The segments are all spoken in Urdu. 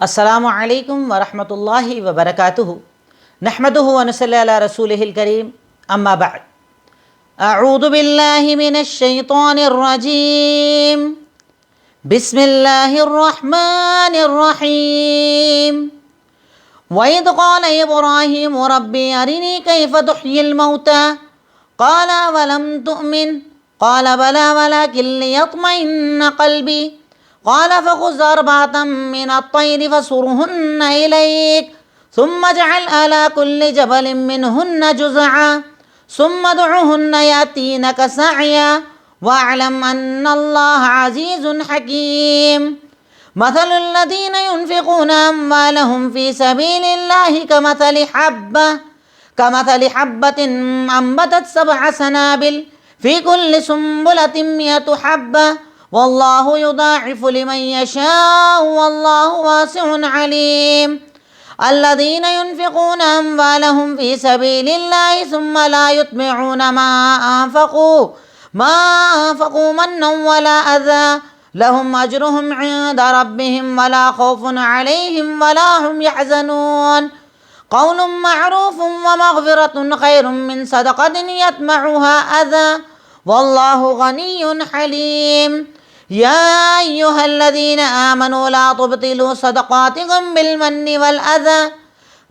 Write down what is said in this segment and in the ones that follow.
السلام علیکم ورحمۃ اللہ وبرکاتہ نحمدہ ونصلی علی رسولہ الکریم اما بعد اعوذ باللہ من الشیطان الرجیم بسم اللہ الرحمن الرحیم وَإِذْ قَالَ إِبْرَاهِيمُ رَبِّ أَرِنِي كَيْفَ تُحْيِي الْمَوْتَى قَالَ وَلَمْ تُؤْمِنْ قَالَ بَلَى وَلَكِنْ لِيَطْمَئِنَّ قَلْبِي قال فخذ أربعة من الطير فصرهن إليك ثم اجعل على كل جبل منهن جزعا ثم ادعهن يأتينك سعيا واعلم أن الله عزيز حكيم مثل الذين ينفقون أموالهم في سبيل الله كمثل حبة أنبتت 7 سنابل في كل سنبلة 100 حبة واللہ یضاعف لمن یشاء واللہ واسع علیم الذین ينفقون اموالهم في سبیل اللہ ثم لا يتبعون ما انفقوا منا ولا اذى لهم اجرهم عند ربهم ولا خوف عليهم ولا هم يحزنون قول معروف ومغفرة خير من صدقة يتبعها اذى واللہ غنی حلیم یا ایہا الذین آمنوا لا تبطلوا صدقاتکم بالمن والأذى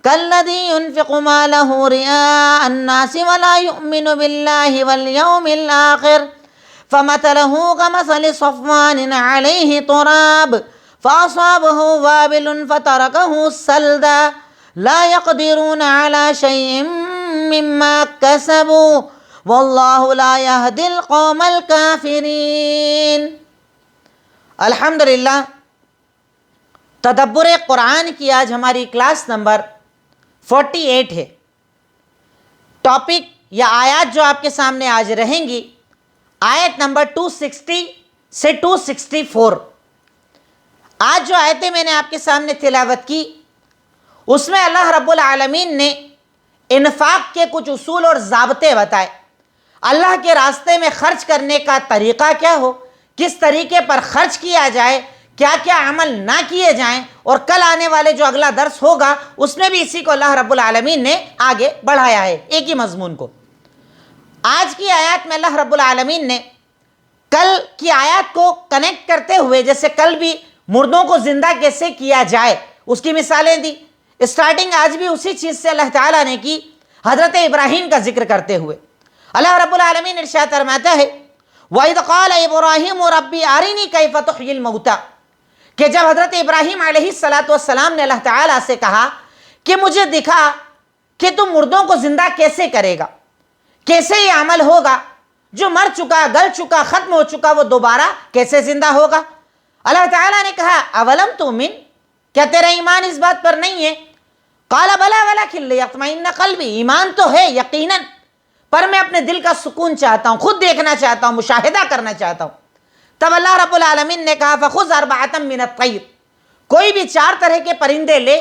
كالذي ينفق ماله رئاء الناس ولا يؤمن بالله واليوم الآخر فمثله كمثل صفوان عليه تراب فأصابه وابل فتركه صلدا لا يقدرون على شيء مما كسبوا واللہ لا یہدی القوم الکافرین۔ الحمدللہ تدبر قرآن کی آج ہماری کلاس نمبر 48 ہے۔ ٹاپک یا آیات جو آپ کے سامنے آج رہیں گی آیت نمبر 260 سے 264۔ آج جو آیتیں میں نے آپ کے سامنے تلاوت کی اس میں اللہ رب العالمین نے انفاق کے کچھ اصول اور ضابطے بتائے، اللہ کے راستے میں خرچ کرنے کا طریقہ کیا ہو، کس طریقے پر خرچ کیا جائے، کیا کیا عمل نہ کیے جائیں، اور کل آنے والے جو اگلا درس ہوگا اس میں بھی اسی کو اللہ رب العالمین نے آگے بڑھایا ہے، ایک ہی مضمون کو۔ آج کی آیات میں اللہ رب العالمین نے کل کی آیات کو کنیکٹ کرتے ہوئے، جیسے کل بھی مردوں کو زندہ کیسے کیا جائے اس کی مثالیں دی، اسٹارٹنگ آج بھی اسی چیز سے اللہ تعالیٰ نے کی، حضرت ابراہیم کا ذکر کرتے ہوئے۔ اللہ رب العالمین ارشاد فرماتا ہے وَإِذْ قَالَ إِبْرَاهِيمُ رَبِّ أَرِنِي كَيْفَ تُحْيِي الْمَوْتَى، کہ جب حضرت ابراہیم علیہ السلام نے اللہ تعالیٰ سے کہا کہ مجھے دکھا کہ تم مردوں کو زندہ کیسے کرے گا، کیسے یہ عمل ہوگا، جو مر چکا، گل چکا، ختم ہو چکا وہ دوبارہ کیسے زندہ ہوگا۔ اللہ تعالیٰ نے کہا اولم تؤمن، کیا تیرا ایمان اس بات پر نہیں ہے؟ قال بلی ولکن لیطمئن قلبی، ایمان تو ہے یقیناً، پر میں اپنے دل کا سکون چاہتا ہوں، خود دیکھنا چاہتا ہوں، مشاہدہ کرنا چاہتا ہوں۔ تب اللہ رب العالمین نے کہا فخذ 4 من الطیر، کوئی بھی 4 طرح کے پرندے لے،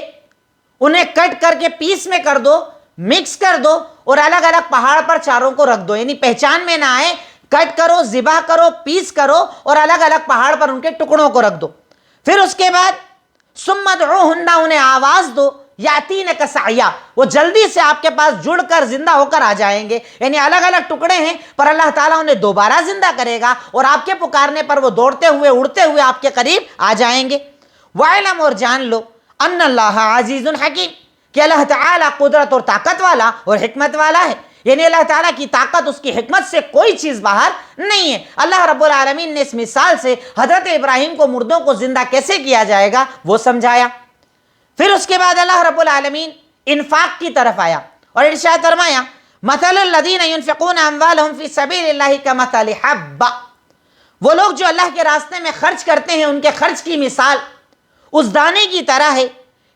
انہیں کٹ کر کے پیس میں کر دو، مکس کر دو، اور الگ الگ پہاڑ پر چاروں کو رکھ دو، یعنی پہچان میں نہ آئے، کٹ کرو، ذبح کرو، پیس کرو، اور الگ الگ پہاڑ پر ان کے ٹکڑوں کو رکھ دو۔ پھر اس کے بعد ثم ادعوہن، انہیں آواز دو، یاتینک سعیا، وہ جلدی سے آپ کے پاس جڑ کر زندہ ہو کر آ جائیں گے، یعنی الگ الگ ٹکڑے ہیں پر اللہ تعالیٰ انہیں دوبارہ زندہ کرے گا، اور آپ کے پکارنے پر وہ دوڑتے ہوئے اڑتے ہوئے آپ کے قریب آ جائیں گے۔ وَاعْلَمْ، اور جان لو، ان اللہ عزیز حکیم، کہ اللہ تعالیٰ قدرت اور طاقت والا اور حکمت والا ہے، یعنی اللہ تعالیٰ کی طاقت، اس کی حکمت سے کوئی چیز باہر نہیں ہے۔ اللہ رب العالمین نے اس مثال سے حضرت ابراہیم کو مردوں کو زندہ کیسے کیا جائے گا وہ سمجھایا۔ پھر اس کے بعد اللہ رب العالمین انفاق کی طرف آیا اور ارشاد فرمایا مثل الذین ينفقون اموالهم فی سبیل اللہ کمثل حبہ، وہ لوگ جو اللہ کے راستے میں خرچ کرتے ہیں ان کے خرچ کی مثال اس دانے کی طرح ہے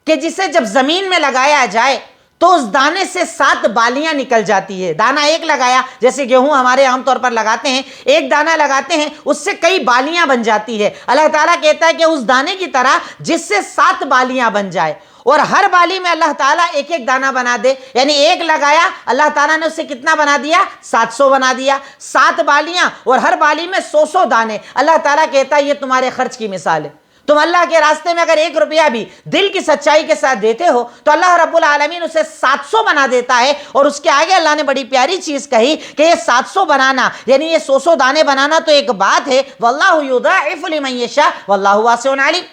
کہ جسے جب زمین میں لگایا جائے تو اس دانے سے 7 بالیاں نکل جاتی ہے۔ دانہ ایک لگایا، جیسے گیہوں ہمارے عام طور پر لگاتے ہیں، ایک دانہ لگاتے ہیں، اس سے کئی بالیاں بن جاتی ہے۔ اللہ تعالیٰ کہتا ہے کہ اس دانے کی طرح جس سے 7 بالیاں بن جائے، اور ہر بالی میں اللہ تعالیٰ ایک ایک دانہ بنا دے، یعنی ایک لگایا اللہ تعالیٰ نے اس سے کتنا بنا دیا؟ 700 بنا دیا۔ 7 بالیاں اور ہر بالی میں 100 دانے، اللہ تعالیٰ کہتا ہے یہ تمہارے خرچ کی مثال ہے۔ تم اللہ کے راستے میں اگر 1 روپیہ بھی دل کی سچائی کے ساتھ دیتے ہو تو اللہ رب العالمین اسے 700 بنا دیتا ہے. اور اس کے آگے اللہ نے بڑی پیاری چیز کہی کہ یہ 700 بنانا یعنی یہ 100 دانے بنانا تو ایک بات ہے. واللہ یضاعف لمن یشاء واللہ واسع علیم.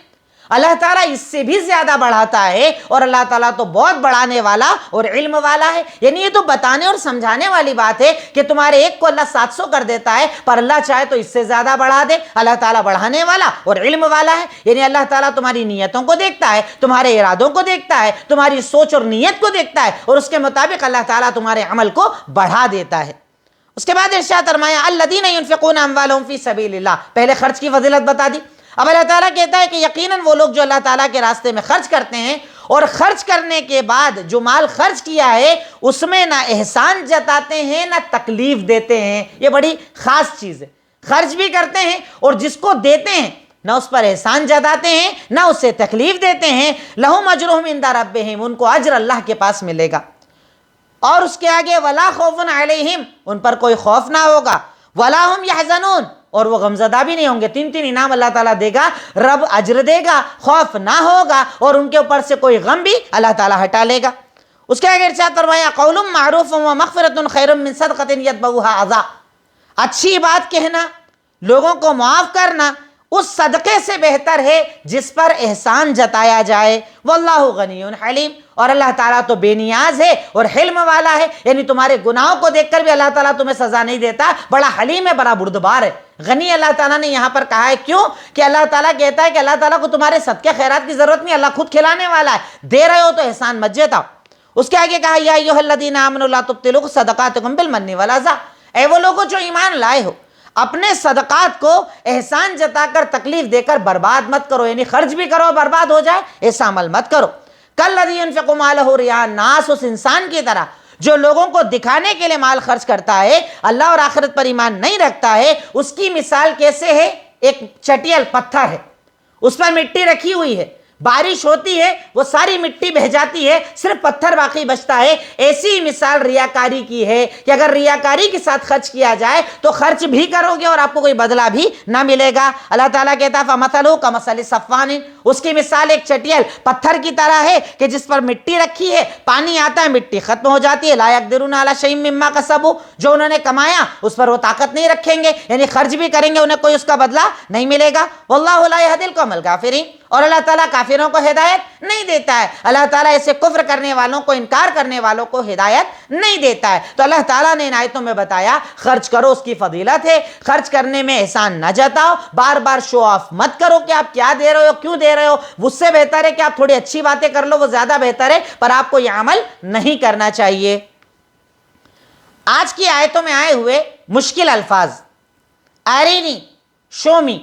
اللہ تعالیٰ اس سے بھی زیادہ بڑھاتا ہے اور اللہ تعالیٰ تو بہت بڑھانے والا اور علم والا ہے. یعنی یہ تو بتانے اور سمجھانے والی بات ہے کہ تمہارے ایک کو اللہ 700 کر دیتا ہے پر اللہ چاہے تو اس سے زیادہ بڑھا دے. اللہ تعالیٰ بڑھانے والا اور علم والا ہے. یعنی اللہ تعالیٰ تمہاری نیتوں کو دیکھتا ہے, تمہارے ارادوں کو دیکھتا ہے, تمہاری سوچ اور نیت کو دیکھتا ہے اور اس کے مطابق اللہ تعالیٰ تمہارے عمل کو بڑھا دیتا ہے. اس کے بعد ارشاد فرمایا الذین ينفقون اموالهم فی سبیل اللہ. پہلے خرچ کی فضیلت بتا دی. اب اللہ تعالیٰ کہتا ہے کہ یقیناً وہ لوگ جو اللہ تعالیٰ کے راستے میں خرچ کرتے ہیں اور خرچ کرنے کے بعد جو مال خرچ کیا ہے اس میں نہ احسان جتاتے ہیں نہ تکلیف دیتے ہیں. یہ بڑی خاص چیز ہے. خرچ بھی کرتے ہیں اور جس کو دیتے ہیں نہ اس پر احسان جتاتے ہیں نہ اسے تکلیف دیتے ہیں. لہم اجرہم عند ربہم, ان کو اجر اللہ کے پاس ملے گا. اور اس کے آگے ولا خوف علیہم, ان پر کوئی خوف نہ ہوگا. ولا ہم یحزنون, اور وہ غمزدہ بھی نہیں ہوں گے. 3 انعام اللہ تعالیٰ دے گا. رب اجر دے گا, خوف نہ ہوگا اور ان کے اوپر سے کوئی غم بھی اللہ تعالیٰ ہٹا لے گا. اس کے آگے ارشاد فرمایا قول معروف و مغفرۃ خیر من صدقۃ یتبعها اذى. اچھی بات کہنا, لوگوں کو معاف کرنا اس صدقے سے بہتر ہے جس پر احسان جتایا جائے. واللہ غنی حلیم, اور اللہ تعالیٰ تو بے نیاز ہے اور حلم والا ہے. یعنی تمہارے گناہوں کو دیکھ کر بھی اللہ تعالیٰ تمہیں سزا نہیں دیتا, بڑا حلیم ہے, بڑا بردبار ہے. غنی اللہ تعالیٰ نے یہاں پر کہا ہے, کیوں کہ اللہ تعالیٰ کہتا ہے کہ اللہ تعالیٰ کو تمہارے صدقے خیرات کی ضرورت نہیں, اللہ خود کھلانے والا ہے. دے رہے ہو تو احسان مت جتاؤ. اس کے آگے کہا یا ایھا الذین آمنوا لا تبطلوا صدقاتکم بالمن والاذی. اے وہ لوگوں جو ایمان لائے ہو, اپنے صدقات کو احسان جتا کر تکلیف دے کر برباد مت کرو. یعنی خرچ بھی کرو برباد ہو جائے, ایسا عمل مت کرو. کالذی ينفق مالہ رئاء الناس, اس انسان کی طرح جو لوگوں کو دکھانے کے لیے مال خرچ کرتا ہے, اللہ اور آخرت پر ایمان نہیں رکھتا ہے. اس کی مثال کیسے ہے؟ ایک چٹیل پتھر ہے, اس پر مٹی رکھی ہوئی ہے, بارش ہوتی ہے وہ ساری مٹی بہہ جاتی ہے, صرف پتھر باقی بچتا ہے. ایسی مثال ریاکاری کی ہے کہ اگر ریاکاری کے ساتھ خرچ کیا جائے تو خرچ بھی کرو گے اور آپ کو کوئی بدلہ بھی نہ ملے گا. اللہ تعالیٰ کہتا ہے فَمَثَلُهُ كَمَثَلِ صَفْوَانٍ, اس کی مثال ایک چٹیل پتھر کی طرح ہے کہ جس پر مٹی رکھی ہے, پانی آتا ہے مٹی ختم ہو جاتی ہے. لَا يَقْدِرُونَ عَلَىٰ شَيْءٍ مِّمَّا كَسَبُوا, جو انہوں نے کمایا اس پر وہ طاقت نہیں رکھیں گے. یعنی خرچ بھی کریں گے, انہیں کوئی اس کا بدلہ نہیں ملے گا. وَاللَّهُ لَا يَهْدِي الْقَوْمَ الْكَافِرِينَ, اور اللہ تعالیٰ کافروں کو ہدایت نہیں دیتا ہے. اللہ تعالیٰ ایسے کفر کرنے والوں کو, انکار کرنے والوں کو ہدایت نہیں دیتا ہے. تو اللہ تعالیٰ نے ان آیتوں میں بتایا خرچ کرو, اس کی فضیلت ہے. خرچ کرنے میں احسان نہ جتاؤ, بار بار شو آف مت کرو کہ آپ کیا دے رہے ہو, کیوں دے رہے ہو. اس سے بہتر ہے کہ آپ تھوڑی اچھی باتیں کر لو, وہ زیادہ بہتر ہے, پر آپ کو یہ عمل نہیں کرنا چاہیے. آج کی آیتوں میں آئے ہوئے مشکل الفاظ, ارینی, شو می,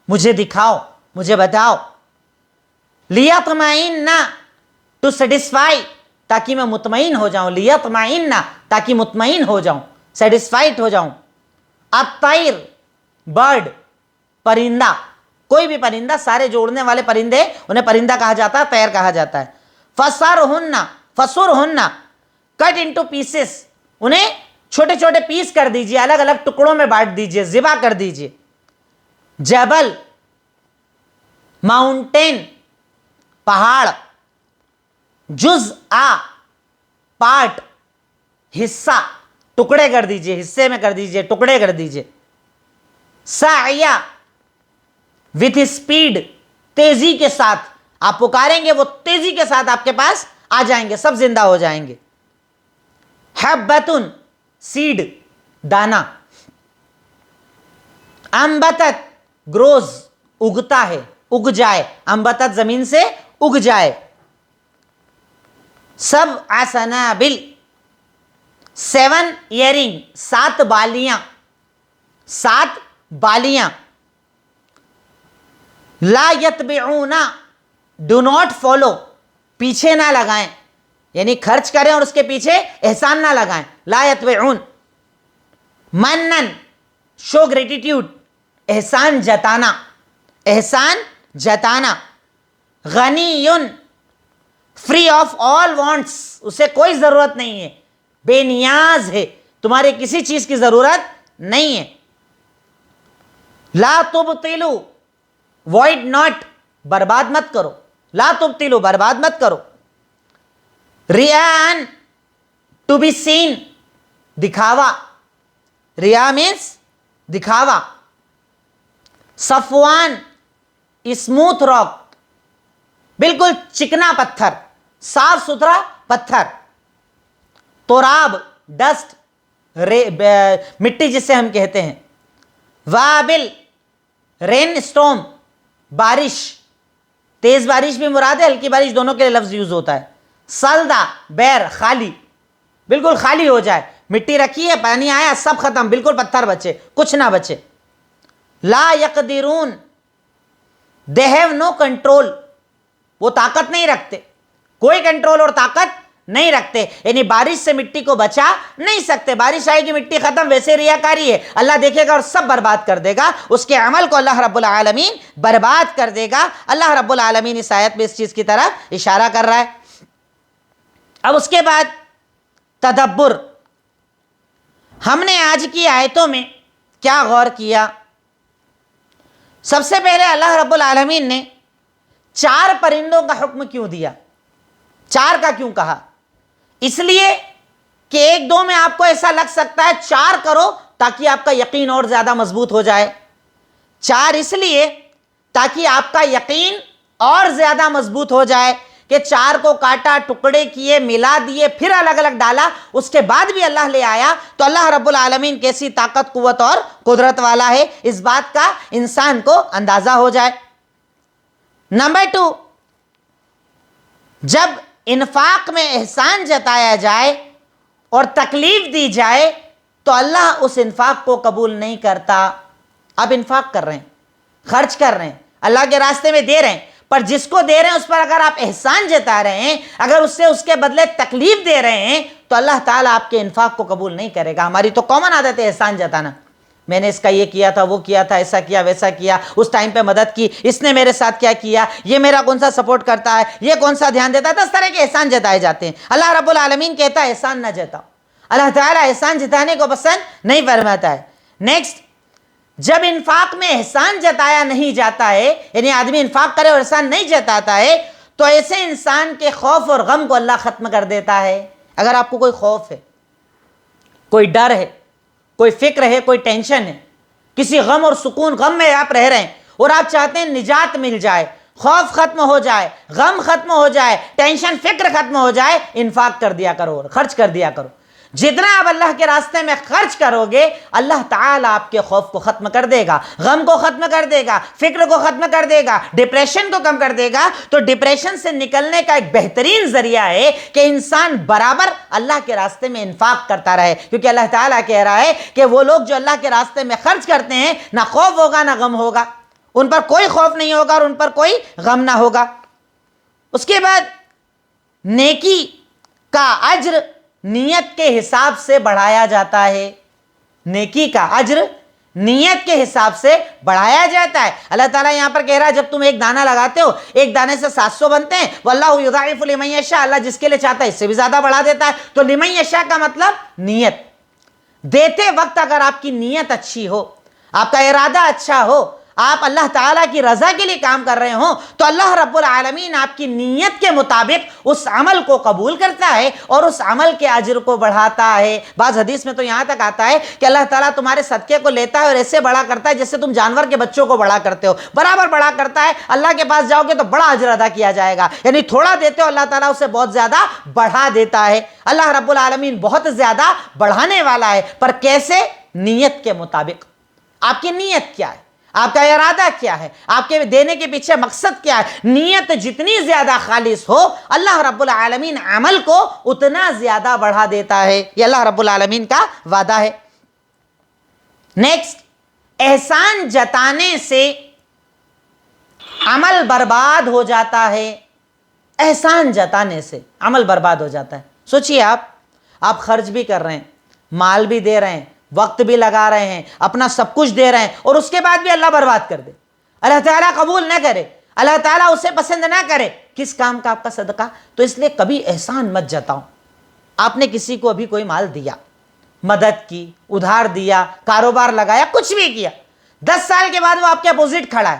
مجھے دکھاؤ, مجھے بتاؤ. لیطمئن, ٹو سیٹسفائی, تاکہ میں مطمئن ہو جاؤں. لیطمئن, تاکہ مطمئن ہو جاؤں, سیٹسفائڈ ہو جاؤں. الطیر, برڈ, پرندہ, کوئی بھی پرندہ, سارے جو اڑنے والے پرندے انہیں پرندہ کہا جاتا ہے, طیر کہا جاتا ہے. فسرہن, فسرہن, کٹ انٹو پیسز, انہیں چھوٹے چھوٹے پیس کر دیجئے, الگ الگ ٹکڑوں میں بانٹ دیجئے, ذبح کر دیجئے. جبل, ماؤنٹین, پہاڑ. جزء, پارٹ, حصہ, ٹکڑے کر دیجئے, حصے میں کر دیجئے, ٹکڑے کر دیجئے. سعیا, وتھ اسپیڈ, تیزی کے ساتھ آپ پکاریں گے وہ تیزی کے ساتھ آپ کے پاس آ جائیں گے, سب زندہ ہو جائیں گے. حبتن, سیڈ, دانا. انبتت, گروز, اگتا ہے, اگ جائے. انبتت, زمین سے اگ جائے. سبع سنابل, 7 ایئرنگ, 7 بالیاں, 7 بالیاں. لا یتبعون, ڈو ناٹ فالو, پیچھے نہ لگائیں, یعنی خرچ کریں اور اس کے پیچھے احسان نہ لگائیں. لا یتبعون. منن, شو گریٹیٹیوڈ, احسان جتانا, احسان جتانا. غنیٌ, فری آف آل وانٹس, اسے کوئی ضرورت نہیں ہے, بے نیاز ہے, تمہارے کسی چیز کی ضرورت نہیں ہے. لا تبطلوا, وائڈ ناٹ، برباد مت کرو، لا تبتلو، برباد مت کرو، ریان ٹو بی سین، دکھاوا، ریا مینس دکھاوا، صفوان اسموتھ راک، بالکل چکنا پتھر، صاف ستھرا پتھر، تراب ڈسٹ، مٹی جسے ہم کہتے ہیں، وابل رین اسٹورم بارش، تیز بارش بھی مراد ہے، ہلکی بارش، دونوں کے لفظ یوز ہوتا ہے، سلدا بیر خالی، بالکل خالی ہو جائے، مٹی رکھی ہے، پانی آیا، سب ختم، بالکل پتھر بچے، کچھ نہ بچے، لا یقدرون دے ہیو نو کنٹرول، وہ طاقت نہیں رکھتے، کوئی کنٹرول اور طاقت نہیں رکھتے، یعنی بارش سے مٹی کو بچا نہیں سکتے، بارش آئے گی مٹی ختم، ویسے ریاکاری ہے، اللہ دیکھے گا اور سب برباد کر دے گا، اس کے عمل کو اللہ رب العالمین برباد کر دے گا۔ اللہ رب العالمین اس آیت میں اس چیز کی طرف اشارہ کر رہا ہے۔ اب اس کے بعد تدبر، ہم نے آج کی آیتوں میں کیا غور کیا؟ سب سے پہلے اللہ رب العالمین نے 4 پرندوں کا حکم کیوں دیا؟ 4 کا کیوں کہا؟ اس لیے کہ 1-2 میں آپ کو ایسا لگ سکتا ہے 4 کرو تاکہ آپ کا یقین اور زیادہ مضبوط ہو جائے، 4 اس لیے تاکہ آپ کا یقین اور زیادہ مضبوط ہو جائے کہ 4 کو کاٹا، ٹکڑے کیے، ملا دیے، پھر الگ الگ ڈالا، اس کے بعد بھی اللہ لے آیا، تو اللہ رب العالمین کیسی طاقت، قوت اور قدرت والا ہے، اس بات کا انسان کو اندازہ ہو جائے۔ نمبر 2، جب انفاق میں احسان جتایا جائے اور تکلیف دی جائے تو اللہ اس انفاق کو قبول نہیں کرتا۔ آپ انفاق کر رہے ہیں، خرچ کر رہے ہیں، اللہ کے راستے میں دے رہے ہیں، پر جس کو دے رہے ہیں اس پر اگر آپ احسان جتا رہے ہیں، اگر اس سے اس کے بدلے تکلیف دے رہے ہیں تو اللہ تعالیٰ آپ کے انفاق کو قبول نہیں کرے گا۔ ہماری تو کامن عادت ہے احسان جتانا، میں نے اس کا یہ کیا تھا، وہ کیا تھا، ایسا کیا، ویسا کیا، اس ٹائم پہ مدد کی، اس نے میرے ساتھ کیا کیا، یہ میرا کون سا سپورٹ کرتا ہے، یہ کون سا دھیان دیتا ہے، اس طرح کے احسان جتائے جاتے ہیں۔ اللہ رب العالمین کہتا ہے احسان نہ جتاؤ، اللہ تعالیٰ احسان جتانے کو پسند نہیں فرماتا ہے۔ نیکسٹ، جب انفاق میں احسان جتایا نہیں جاتا ہے، یعنی آدمی انفاق کرے اور احسان نہیں جتاتا ہے، تو ایسے انسان کے خوف اور غم کو اللہ ختم کر دیتا ہے۔ اگر آپ کو کوئی خوف ہے، کوئی ڈر ہے، کوئی فکر ہے، کوئی ٹینشن ہے، کسی غم اور سکون، غم میں آپ رہ رہے ہیں اور آپ چاہتے ہیں نجات مل جائے، خوف ختم ہو جائے، غم ختم ہو جائے، ٹینشن فکر ختم ہو جائے، انفاق کر دیا کرو اور خرچ کر دیا کرو۔ جتنا آپ اللہ کے راستے میں خرچ کرو گے، اللہ تعالیٰ آپ کے خوف کو ختم کر دے گا، غم کو ختم کر دے گا، فکر کو ختم کر دے گا، ڈپریشن کو کم کر دے گا۔ تو ڈپریشن سے نکلنے کا ایک بہترین ذریعہ ہے کہ انسان برابر اللہ کے راستے میں انفاق کرتا رہے، کیونکہ اللہ تعالیٰ کہہ رہا ہے کہ وہ لوگ جو اللہ کے راستے میں خرچ کرتے ہیں، نہ خوف ہوگا نہ غم ہوگا، ان پر کوئی خوف نہیں ہوگا اور ان پر کوئی غم نہ ہوگا۔ اس کے بعد نیکی کا اجر نیت کے حساب سے بڑھایا جاتا ہے، نیکی کا اجر نیت کے حساب سے بڑھایا جاتا ہے۔ اللہ تعالیٰ یہاں پر کہہ رہا ہے جب تم ایک دانہ لگاتے ہو، ایک دانے سے 700 بنتے ہیں، واللہ یضاعف لمن یشاء، اللہ جس کے لیے چاہتا ہے اس سے بھی زیادہ بڑھا دیتا ہے۔ تو لمن یشاء کا مطلب نیت، دیتے وقت اگر آپ کی نیت اچھی ہو، آپ کا ارادہ اچھا ہو، آپ اللہ تعالیٰ کی رضا کے لیے کام کر رہے ہوں، تو اللہ رب العالمین آپ کی نیت کے مطابق اس عمل کو قبول کرتا ہے اور اس عمل کے اجر کو بڑھاتا ہے۔ بعض حدیث میں تو یہاں تک آتا ہے کہ اللہ تعالیٰ تمہارے صدقے کو لیتا ہے اور ایسے بڑا کرتا ہے جیسے تم جانور کے بچوں کو بڑا کرتے ہو، برابر بڑا کرتا ہے۔ اللہ کے پاس جاؤ گے تو بڑا اجر ادا کیا جائے گا، یعنی تھوڑا دیتے ہو اللہ تعالیٰ اسے بہت زیادہ بڑھا دیتا ہے۔ اللہ رب العالمین بہت زیادہ بڑھانے والا ہے، پر کیسے؟ نیت کے مطابق۔ آپ کی نیت کیا ہے، آپ کا ارادہ کیا ہے، آپ کے دینے کے پیچھے مقصد کیا ہے؟ نیت جتنی زیادہ خالص ہو، اللہ رب العالمین عمل کو اتنا زیادہ بڑھا دیتا ہے، یہ اللہ رب العالمین کا وعدہ ہے۔ نیکسٹ، احسان جتانے سے عمل برباد ہو جاتا ہے، احسان جتانے سے عمل برباد ہو جاتا ہے۔ سوچئے آپ خرچ بھی کر رہے ہیں، مال بھی دے رہے ہیں، وقت بھی لگا رہے ہیں، اپنا سب کچھ دے رہے ہیں، اور اس کے بعد بھی اللہ برباد کر دے، اللہ تعالیٰ قبول نہ کرے، اللہ تعالیٰ اسے پسند نہ کرے، کس کام کا آپ کا صدقہ؟ تو اس لیے کبھی احسان مت جتاؤ۔ آپ نے کسی کو ابھی کوئی مال دیا، مدد کی، ادھار دیا، کاروبار لگایا، کچھ بھی کیا، 10 سال کے بعد وہ آپ کے اپوزٹ کھڑا ہے،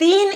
3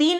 3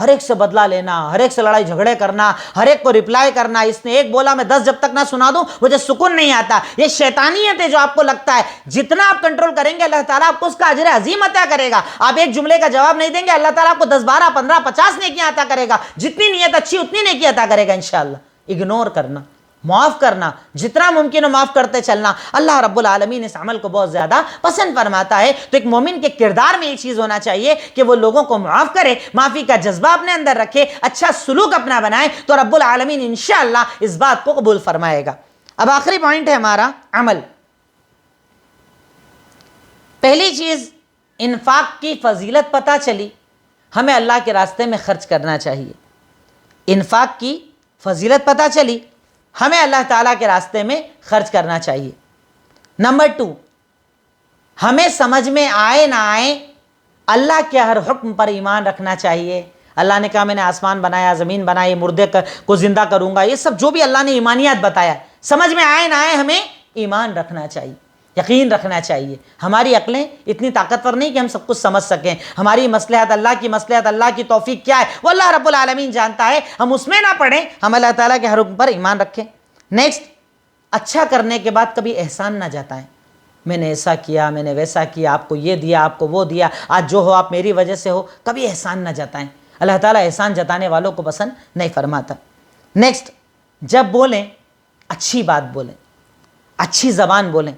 ہر ایک سے بدلہ لینا، ہر ایک سے لڑائی جھگڑے کرنا، ہر ایک کو رپلائی کرنا، اس نے ایک بولا میں 10 جب تک نہ سنا دوں مجھے سکون نہیں آتا، یہ شیطانیت ہے جو آپ کو لگتا ہے۔ جتنا آپ کنٹرول کریں گے اللہ تعالیٰ آپ کو اس کا اجر عظیم عطا کرے گا۔ آپ ایک جملے کا جواب نہیں دیں گے، اللہ تعالیٰ آپ کو 10 12 15 50 نیکیاں عطا کرے گا، جتنی نیت اچھی اتنی نیکی عطا کرے گا انشاءاللہ۔ اگنور کرنا، معاف کرنا، جتنا ممکن ہو معاف کرتے چلنا، اللہ رب العالمین اس عمل کو بہت زیادہ پسند فرماتا ہے۔ تو ایک مومن کے کردار میں یہ چیز ہونا چاہیے کہ وہ لوگوں کو معاف کرے، معافی کا جذبہ اپنے اندر رکھے، اچھا سلوک اپنا بنائے، تو رب العالمین انشاءاللہ اس بات کو قبول فرمائے گا۔ اب آخری پوائنٹ ہے ہمارا عمل۔ پہلی چیز انفاق کی فضیلت پتہ چلی، ہمیں اللہ کے راستے میں خرچ کرنا چاہیے۔ انفاق کی فضیلت پتہ چلی، ہمیں اللہ تعالیٰ کے راستے میں خرچ کرنا چاہیے۔ نمبر 2، ہمیں سمجھ میں آئے نہ آئے اللہ کے ہر حکم پر ایمان رکھنا چاہیے۔ اللہ نے کہا میں نے آسمان بنایا، زمین بنائی، مردے کو زندہ کروں گا، یہ سب جو بھی اللہ نے ایمانیات بتایا، سمجھ میں آئے نہ آئے ہمیں ایمان رکھنا چاہیے، یقین رکھنا چاہیے۔ ہماری عقلیں اتنی طاقتور نہیں کہ ہم سب کچھ سمجھ سکیں، ہماری مصلحت اللہ کی مصلحت، اللہ کی توفیق کیا ہے وہ اللہ رب العالمین جانتا ہے، ہم اس میں نہ پڑیں، ہم اللہ تعالیٰ کے ہر حکم پر ایمان رکھیں۔ نیکسٹ، اچھا کرنے کے بعد کبھی احسان نہ جتائیں، میں نے ایسا کیا، میں نے ویسا کیا، آپ کو یہ دیا، آپ کو وہ دیا، آج جو ہو آپ میری وجہ سے ہو، کبھی احسان نہ جتائیں۔ اللہ تعالیٰ احسان جتانے والوں کو پسند نہیں فرماتا۔ نیکسٹ، جب بولیں اچھی بات بولیں، اچھی زبان بولیں،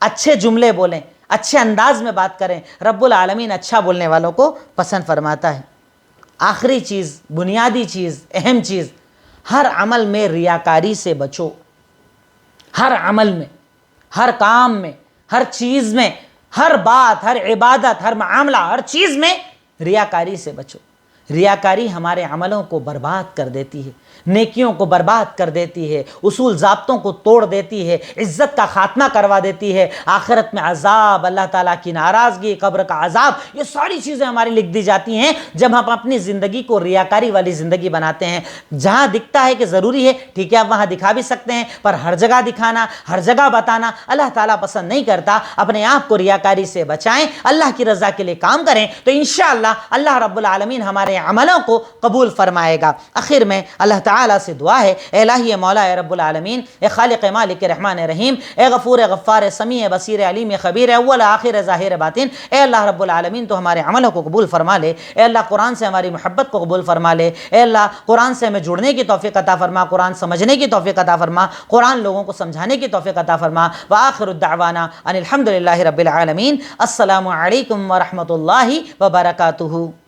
اچھے جملے بولیں، اچھے انداز میں بات کریں، رب العالمین اچھا بولنے والوں کو پسند فرماتا ہے۔ آخری چیز، بنیادی چیز، اہم چیز، ہر عمل میں ریاکاری سے بچو۔ ہر عمل میں، ہر کام میں، ہر چیز میں، ہر بات، ہر عبادت، ہر معاملہ، ہر چیز میں ریاکاری سے بچو۔ ریاکاری ہمارے عملوں کو برباد کر دیتی ہے، نیکیوں کو برباد کر دیتی ہے، اصول ضابطوں کو توڑ دیتی ہے، عزت کا خاتمہ کروا دیتی ہے، آخرت میں عذاب، اللہ تعالیٰ کی ناراضگی، قبر کا عذاب، یہ ساری چیزیں ہماری لکھ دی جاتی ہیں جب ہم اپنی زندگی کو ریاکاری والی زندگی بناتے ہیں۔ جہاں دکھتا ہے کہ ضروری ہے ٹھیک ہے آپ وہاں دکھا بھی سکتے ہیں، پر ہر جگہ دکھانا، ہر جگہ بتانا اللہ تعالیٰ پسند نہیں کرتا۔ اپنے آپ کو ریاکاری سے بچائیں، اللہ کی رضا کے لیے کام کریں، تو انشاءاللہ اللہ رب العالمین ہمارے عملوں کو قبول فرمائے گا۔ آخر میں اللہ تعالیٰ سے دعا ہے، اے الہی، اے مولا، اے رب العالمین، اے خالق مالک رحمان رحیم، اے غفور غفار سمیع بصیر علیم خبیر، اول آخر ظاہر باطن، اے اللہ رب العالمین تو ہمارے عملوں کو قبول فرما لے۔ اے اللہ قرآن سے ہماری محبت کو قبول فرما لے۔ اے اللہ قرآن سے ہمیں جڑنے کی توفیق عطا فرما، قرآن سمجھنے کی توفیق عطا فرما، قرآن لوگوں کو سمجھانے کی توفیق عطا فرما۔ وآخر الدعوانا ان الحمد للہ رب العالمین۔ السلام علیکم ورحمۃ اللہ وبرکاتہ۔